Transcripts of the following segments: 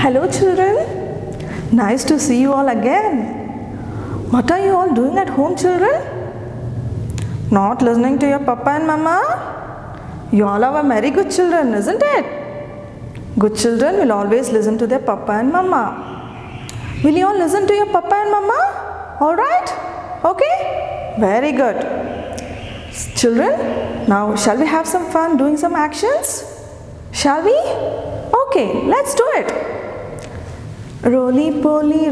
Hello children, nice to see you all again. What are you all doing at home children? Not listening to your papa and mama? You all are very good children, isn't it? Good children will always listen to their papa and mama. Will you all listen to your papa and mama? Alright? Okay? Very good. Children, now shall we have some fun doing some actions? Shall we? Okay, let's do it. Roly poly,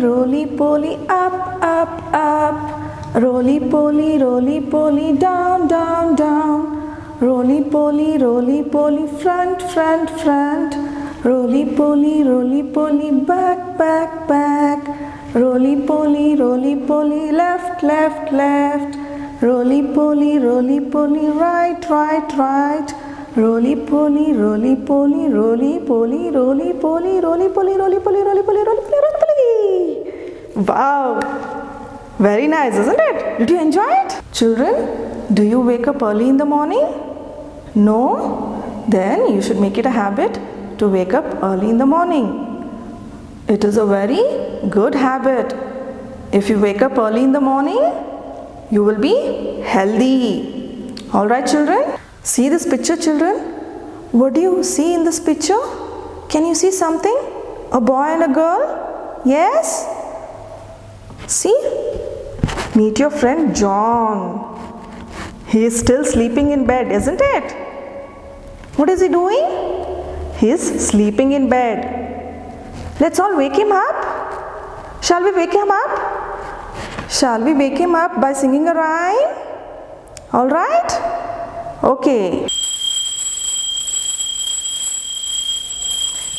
up, up, up. Roly poly, down, down, down. Roly poly, front, front, front. Roly poly, back, back, back. Roly poly, left, left, left. Roly poly, right, right, right. Roly poly, roly poly, roly poly, roly poly, roly poly, roly poly, roly poly, roly poly, roly poly. Wow! Very nice, isn't it? Did you enjoy it? Children, do you wake up early in the morning? No? Then you should make it a habit to wake up early in the morning. It is a very good habit. If you wake up early in the morning, you will be healthy. Alright children? See this picture children? What do you see in this picture? Can you see something? A boy and a girl? Yes? See? Meet your friend John. He is still sleeping in bed, isn't it? What is he doing? He is sleeping in bed. Let's all wake him up. Shall we wake him up? Shall we wake him up by singing a rhyme? Alright? Okay.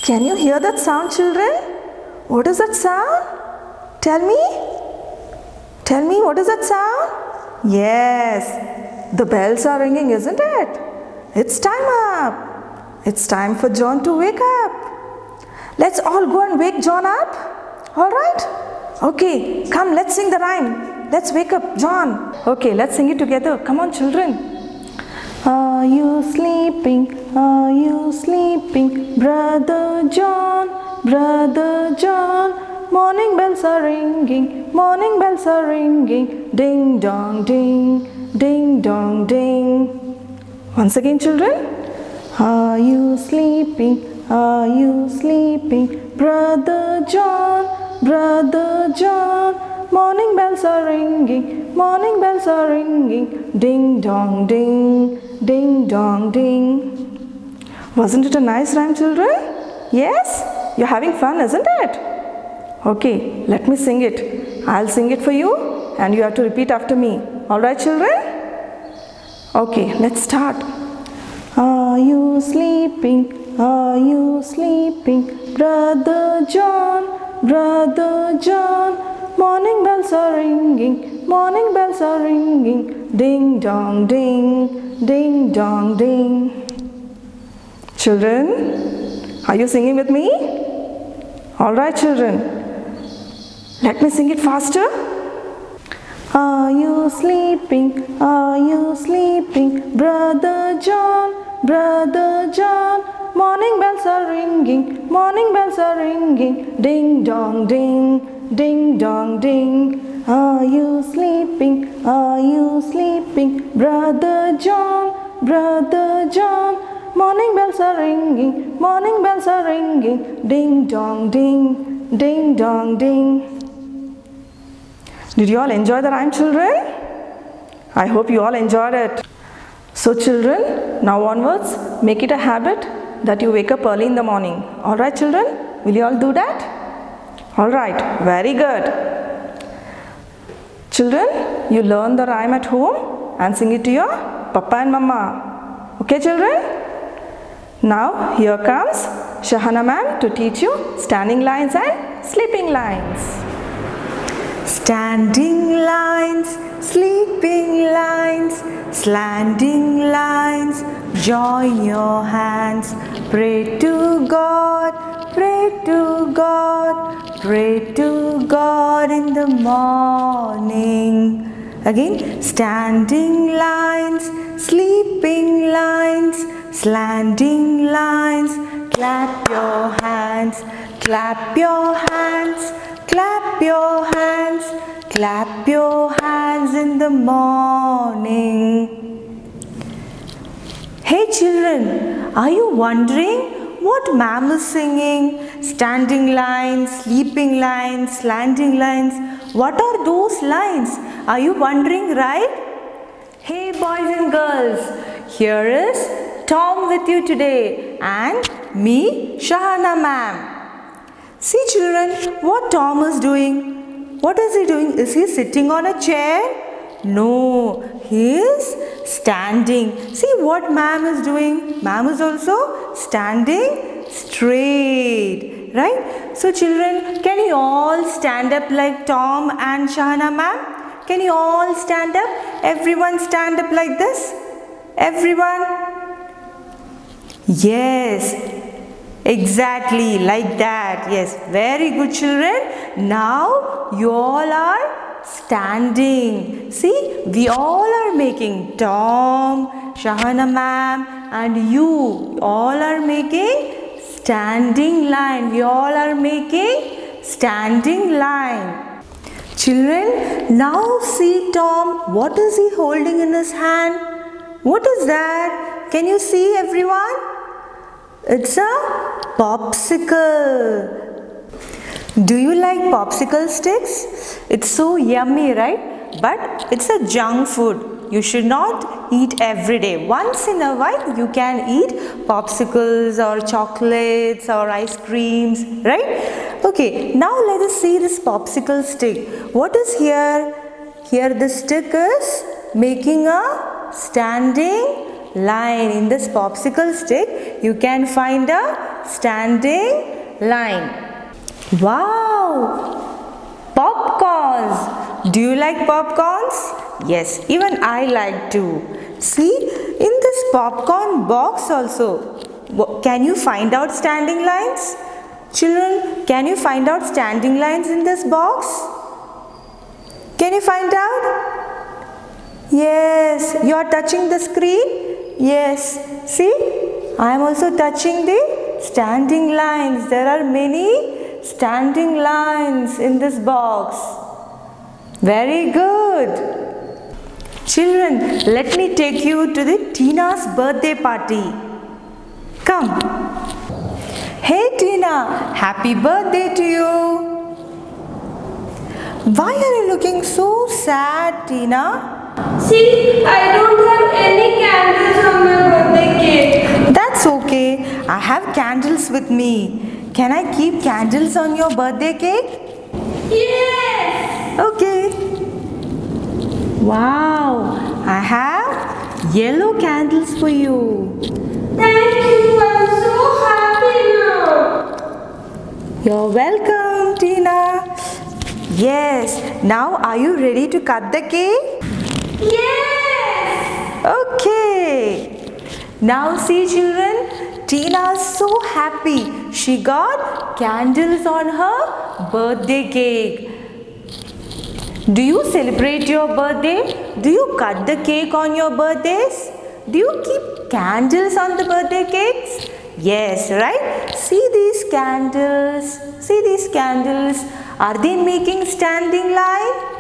Can you hear that sound children? What is that sound? Tell me. Tell me, what is that sound? Yes, the bells are ringing, isn't it? It's time up. It's time for John to wake up. Let's all go and wake John up. Alright? Okay, come, let's sing the rhyme. Let's wake up John. Okay, let's sing it together. Come on children. Are you sleeping? Are you sleeping? Brother John, Brother John. Morning bells are ringing, morning bells are ringing. Ding dong ding, ding dong ding. Once again children. Are you sleeping? Are you sleeping? Brother John, Brother John. Morning bells are ringing, morning bells are ringing. Ding dong ding, ding dong ding. Wasn't it a nice rhyme children? Yes? You're having fun, isn't it? Okay, let me sing it. I'll sing it for you and you have to repeat after me. Alright children? Okay, let's start. Are you sleeping? Are you sleeping? Brother John, Brother John. Morning bells are ringing, morning bells are ringing. Ding dong ding, ding dong ding. Children, are you singing with me? Alright children. Let me sing it faster. Are you sleeping? Are you sleeping? Brother John, Brother John. Morning bells are ringing, morning bells are ringing. Ding dong ding, ding dong ding. Are you sleeping? Are you sleeping? Brother John, Brother John. Morning bells are ringing, morning bells are ringing. Ding dong ding, ding dong ding. Did you all enjoy the rhyme children? I hope you all enjoyed it. So children, now onwards, make it a habit that you wake up early in the morning. Alright children, will you all do that? Alright, very good. Children, you learn the rhyme at home and sing it to your papa and mama. Okay children? Now here comes Shahana ma'am to teach you standing lines and sleeping lines. Standing lines, sleeping lines, slanting lines. Join your hands, pray to God, pray to God, pray to God in the morning. Again, standing lines, sleeping lines, slanting lines. Clap your hands, Clap your hands, clap your hands, clap your hands in the morning. Hey children, are you wondering what ma'am is singing? Standing lines, sleeping lines, slanting lines. What are those lines? Are you wondering, right? Hey boys and girls, here is Tom with you today and me, Shahana ma'am. See children, what Tom is doing? What is he doing? Is he sitting on a chair? No, he is standing. See what ma'am is doing? Ma'am is also standing straight, right? So children, can you all stand up like Tom and Shahana ma'am? Can you all stand up? Everyone stand up like this? Everyone? Yes. Exactly, like that. Yes, very good children. Now you all are standing. See, we all are making Tom, Shahana ma'am and you all are making standing line. We all are making standing line. Children, now see Tom. What is he holding in his hand? What is that? Can you see everyone? It's a popsicle. Do you like popsicle sticks? It's so yummy, right? But it's a junk food. You should not eat every day. Once in a while you can eat popsicles or chocolates or ice creams, right? Okay, now let us see this popsicle stick. What is here? Here the stick is making a standing line. In this popsicle stick you can find a standing line. Wow! Popcorns! Do you like popcorns? Yes, even I like to. See, in this popcorn box also, can you find out standing lines? Children, can you find out standing lines in this box? Can you find out? Yes, you are touching the screen? Yes, see, I am also touching the standing lines. There are many standing lines in this box. Very good. Children, let me take you to the Tina's birthday party. Come. Hey Tina, happy birthday to you. Why are you looking so sad, Tina? See, I don't have any candles on my birthday cake. That's okay. I have candles with me. Can I keep candles on your birthday cake? Yes! Okay. Wow, I have yellow candles for you. Thank you, I'm so happy now. You're welcome, Tina. Yes, now are you ready to cut the cake? Yes! Okay. Now see children, Tina is so happy. She got candles on her birthday cake. Do you celebrate your birthday? Do you cut the cake on your birthdays? Do you keep candles on the birthday cakes? Yes, right? See these candles. See these candles. Are they making standing line?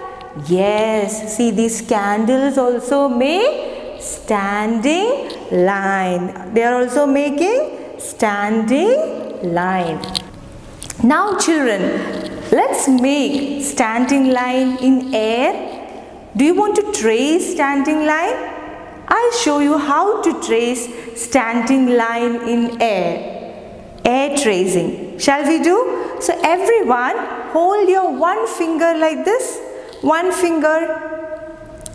Yes, see these candles also make standing line. They are also making standing line. Now children, let's make standing line in air. Do you want to trace standing line? I'll show you how to trace standing line in air. Air tracing. Shall we do? So everyone hold your one finger like this. One finger.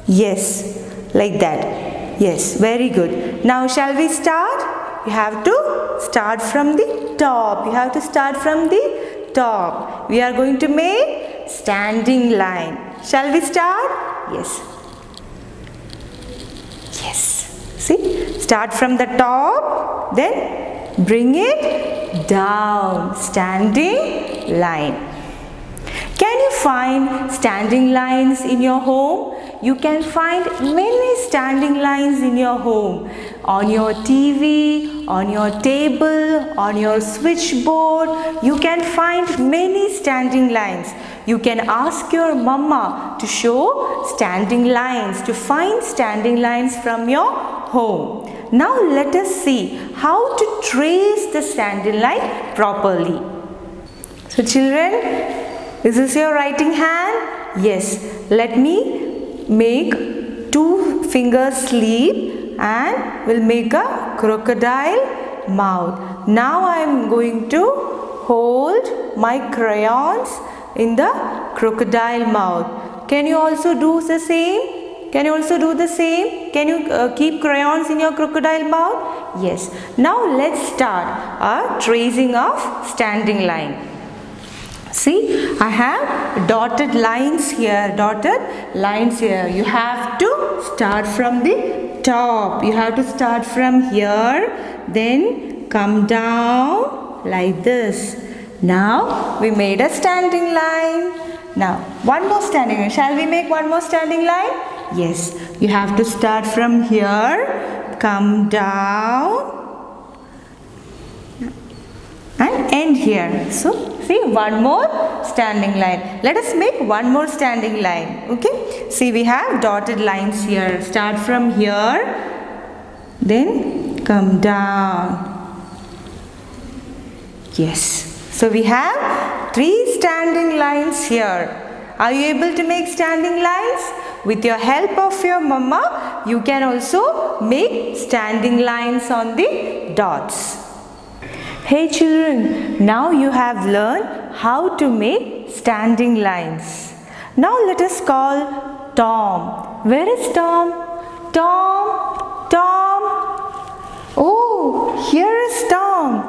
Yes, like that. Yes, very good. Now shall we start? You have to start from the top. You have to start from the top. We are going to make standing line. Shall we start? Yes. Yes. See, start from the top, then bring it down. Standing line. Can you find standing lines in your home? You can find many standing lines in your home. on your TV, on your table, on your switchboard. You can find many standing lines. You can ask your mama to show standing lines, to find standing lines from your home. Now let us see how to trace the standing line properly. So children, is this your writing hand? Yes. Let me make 2 fingers sleep and we'll make a crocodile mouth. Now I am going to hold my crayons in the crocodile mouth. Can you also do the same? Can you also do the same? Can you keep crayons in your crocodile mouth? Yes. Now let's start our tracing of standing line. See, I have dotted lines here, You have to start from the top. You have to start from here, then come down like this. Now, we made a standing line. Now, one more standing line. Shall we make one more standing line? Yes, you have to start from here, come down and end here. So, see, one more standing line. Let us make one more standing line. Okay. See, we have dotted lines here. Start from here. Then come down. Yes. So, we have 3 standing lines here. Are you able to make standing lines? With your help of your mama, you can also make standing lines on the dots. Hey children, now you have learned how to make standing lines. Now let us call Tom. Where is Tom? Tom, Tom. Oh, here is Tom.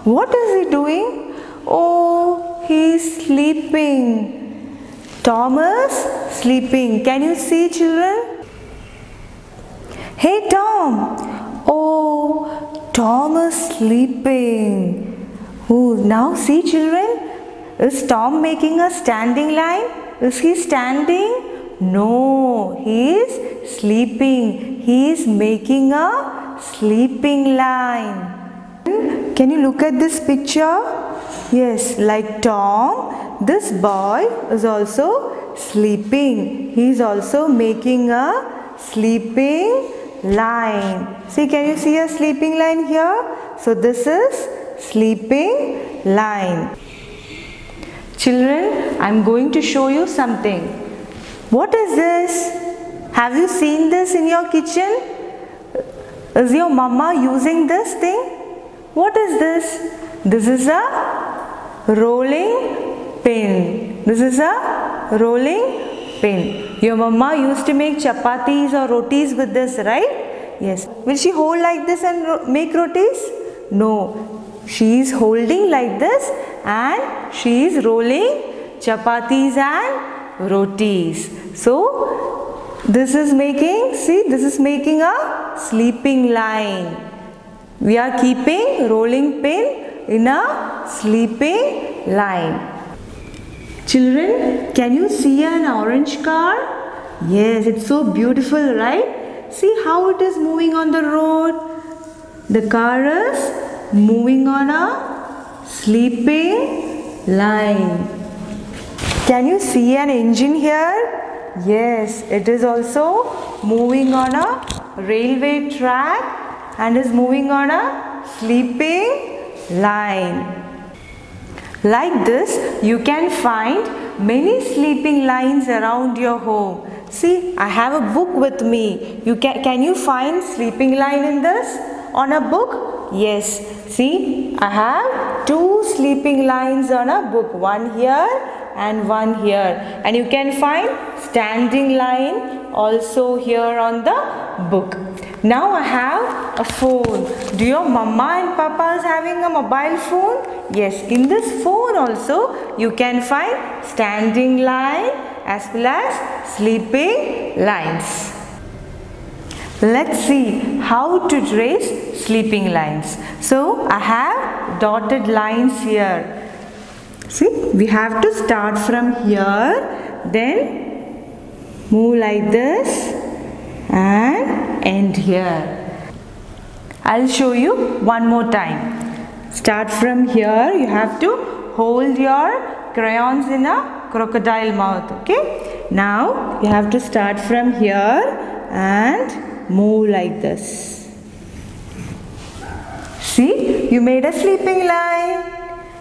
What is he doing? Oh, he is sleeping. Tom is sleeping. Can you see, children? Hey Tom. Oh, Tom is sleeping. Oh, now see children, is Tom making a standing line? Is he standing? No, he is sleeping. He is making a sleeping line. Can you look at this picture? Yes, like Tom, this boy is also sleeping. He is also making a sleeping line. See, can you see a sleeping line here? So this is sleeping line. Children, I am going to show you something. What is this? Have you seen this in your kitchen? Is your mama using this thing? What is this? This is a rolling pin. This is a rolling pin. Your mama used to make chapatis or rotis with this, right? Yes. Will she hold like this and make rotis? No. She is holding like this and she is rolling chapatis and rotis. So, this is making, see, this is making a sleeping line. We are keeping rolling pin in a sleeping line. Children, can you see an orange car? Yes, it's so beautiful, right? See how it is moving on the road. The car is moving on a sleeping line. Can you see an engine here? Yes, it is also moving on a railway track and is moving on a sleeping line. Like this, you can find many sleeping lines around your home. See, I have a book with me. Can you find sleeping line in this on a book? Yes. See, I have 2 sleeping lines on a book. One here and one here. And you can find standing line also here on the book. Now I have a phone. Do your mama and papa is having a mobile phone? Yes, in this phone also you can find standing line as well as sleeping lines. Let's see how to trace sleeping lines. So I have dotted lines here. See, we have to start from here, then move like this and end here. I'll show you one more time. Start from here. You have to hold your crayons in a crocodile mouth. Okay. Now you have to start from here and move like this. See, you made a sleeping line.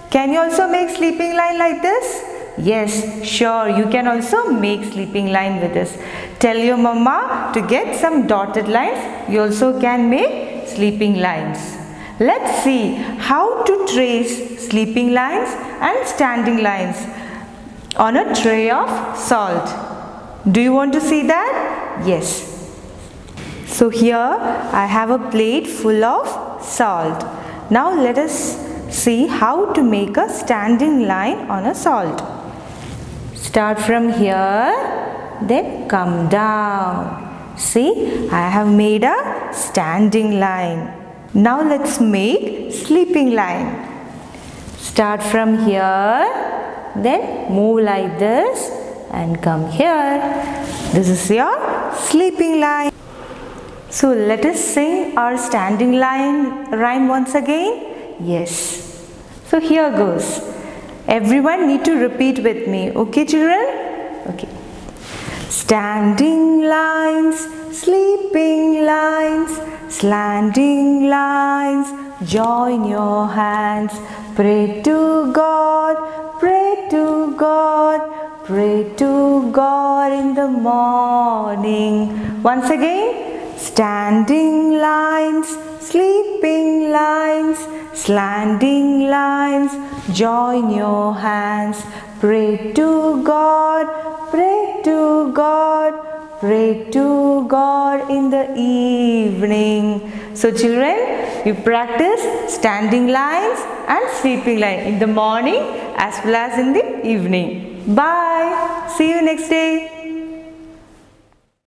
Can you also make sleeping line like this? Yes, sure, you can also make sleeping line with this. Tell your mama to get some dotted lines. You also can make sleeping lines. Let's see how to trace sleeping lines and standing lines on a tray of salt. Do you want to see that? Yes. So here I have a plate full of salt. Now let us see how to make a standing line on a salt. Start from here, then come down. See, I have made a standing line. Now let's make sleeping line. Start from here, then move like this and come here. This is your sleeping line. So let us sing our standing line rhyme once again. Yes. So here goes. Everyone need to repeat with me. Okay, children? Okay. Standing lines, sleeping lines, slanting lines, join your hands. Pray to God, pray to God, pray to God in the morning. Once again, standing lines, sleeping lines, slanting lines, join your hands. Pray to God, pray to God, pray to God in the evening. So children, you practice standing lines and sleeping line in the morning as well as in the evening. Bye. See you next day.